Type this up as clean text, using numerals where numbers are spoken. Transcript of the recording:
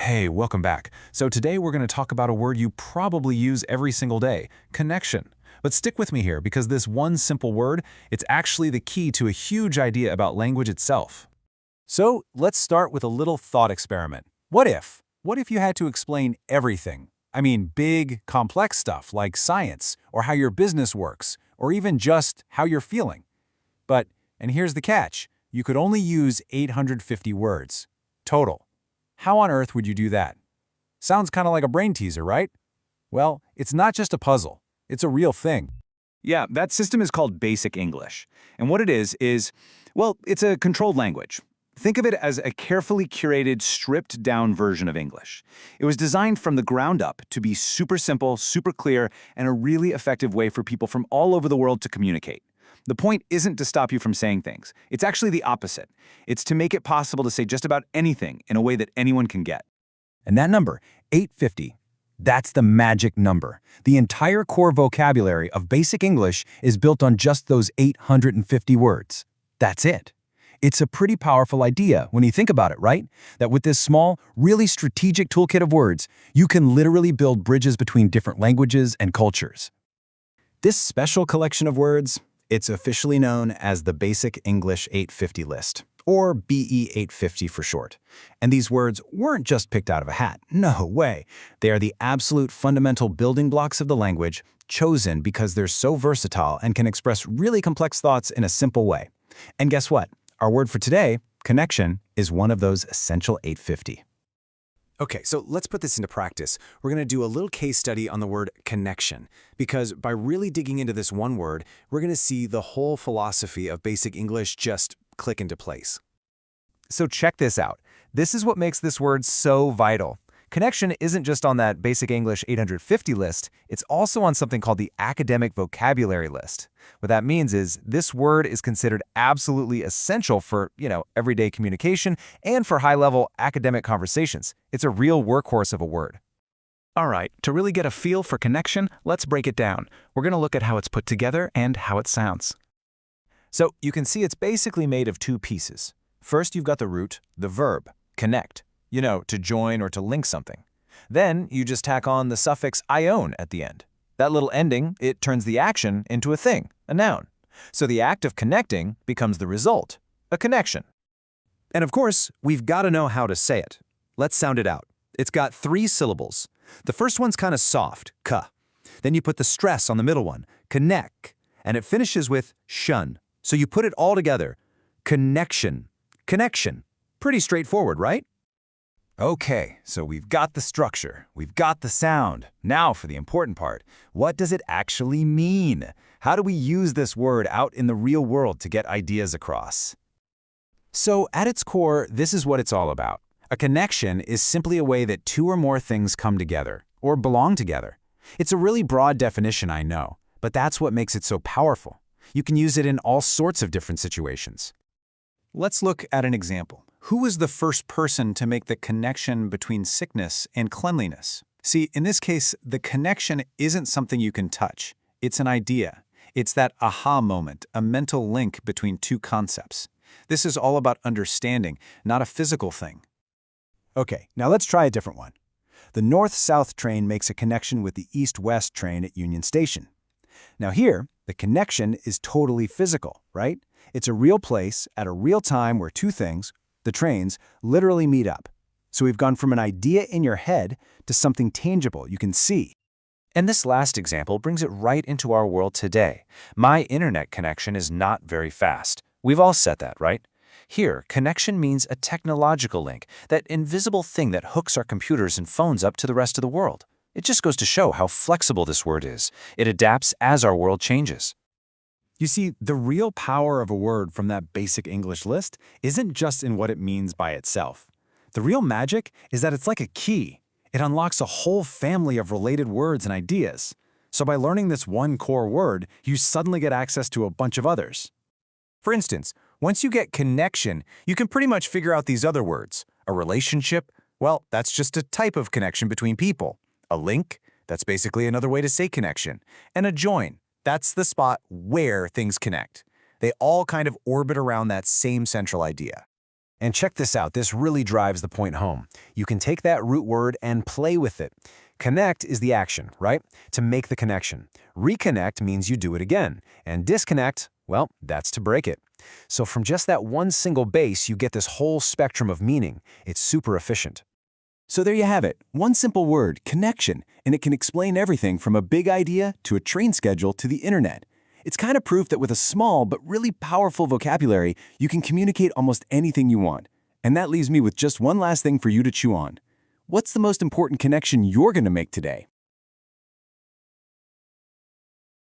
Hey, welcome back. So today we're going to talk about a word you probably use every single day, connection. But stick with me here because this one simple word, it's actually the key to a huge idea about language itself. So let's start with a little thought experiment. What if? What if you had to explain everything? I mean, big, complex stuff like science, or how your business works, or even just how you're feeling. But, and here's the catch, you could only use 850 words. Total. How on earth would you do that? Sounds kind of like a brain teaser, right? Well, it's not just a puzzle. It's a real thing. Yeah, that system is called Basic English. And what it is, well, it's a controlled language. Think of it as a carefully curated, stripped-down version of English. It was designed from the ground up to be super simple, super clear, and a really effective way for people from all over the world to communicate. The point isn't to stop you from saying things. It's actually the opposite. It's to make it possible to say just about anything in a way that anyone can get. And that number, 850, that's the magic number. The entire core vocabulary of Basic English is built on just those 850 words. That's it. It's a pretty powerful idea when you think about it, right? That with this small, really strategic toolkit of words, you can literally build bridges between different languages and cultures. This special collection of words, it's officially known as the Basic English 850 list, or BE 850 for short. And these words weren't just picked out of a hat. No way. They are the absolute fundamental building blocks of the language, chosen because they're so versatile and can express really complex thoughts in a simple way. And guess what? Our word for today, connection, is one of those essential 850. Okay, so let's put this into practice. We're going to do a little case study on the word connection, because by really digging into this one word, we're going to see the whole philosophy of Basic English just click into place. So check this out. This is what makes this word so vital. Connection isn't just on that Basic English 850 list, it's also on something called the academic vocabulary list. What that means is this word is considered absolutely essential for, everyday communication and for high-level academic conversations. It's a real workhorse of a word. All right, to really get a feel for connection, let's break it down. We're going to look at how it's put together and how it sounds. So you can see it's basically made of two pieces. First, you've got the root, the verb, connect. To join or to link something. Then you just tack on the suffix ion at the end. That little ending, it turns the action into a thing, a noun. So the act of connecting becomes the result, a connection. And of course, we've got to know how to say it. Let's sound it out. It's got 3 syllables. The first one's kind of soft, ka. Then you put the stress on the middle one, connect, and it finishes with shun. So you put it all together, connection, connection. Pretty straightforward, right? Okay, so we've got the structure, we've got the sound. Now for the important part. What does it actually mean? How do we use this word out in the real world to get ideas across? So at its core, this is what it's all about. A connection is simply a way that 2 or more things come together, or belong together. It's a really broad definition, I know, but that's what makes it so powerful. You can use it in all sorts of different situations. Let's look at an example. Who was the first person to make the connection between sickness and cleanliness? See, in this case, the connection isn't something you can touch. It's an idea. It's that aha moment, a mental link between 2 concepts. This is all about understanding, not a physical thing. Okay, now let's try a different one. The north-south train makes a connection with the east-west train at Union Station. Now here, the connection is totally physical, right? It's a real place at a real time where 2 things, the trains, literally meet up. So we've gone from an idea in your head to something tangible you can see. And this last example brings it right into our world today. My internet connection is not very fast. We've all said that, right? Here, connection means a technological link, that invisible thing that hooks our computers and phones up to the rest of the world. It just goes to show how flexible this word is. It adapts as our world changes. You see, the real power of a word from that Basic English list isn't just in what it means by itself. The real magic is that it's like a key. It unlocks a whole family of related words and ideas. So by learning this one core word, you suddenly get access to a bunch of others. For instance, once you get connection, you can pretty much figure out these other words. A relationship, well, that's just a type of connection between people. A link, that's basically another way to say connection. And a join. That's the spot where things connect. They all kind of orbit around that same central idea. And check this out, this really drives the point home. You can take that root word and play with it. Connect is the action, right? To make the connection. Reconnect means you do it again. And disconnect, well, that's to break it. So from just that one single base, you get this whole spectrum of meaning. It's super efficient. So there you have it, one simple word, connection, and it can explain everything from a big idea to a train schedule to the internet. It's kind of proof that with a small but really powerful vocabulary, you can communicate almost anything you want. And that leaves me with just one last thing for you to chew on. What's the most important connection you're going to make today?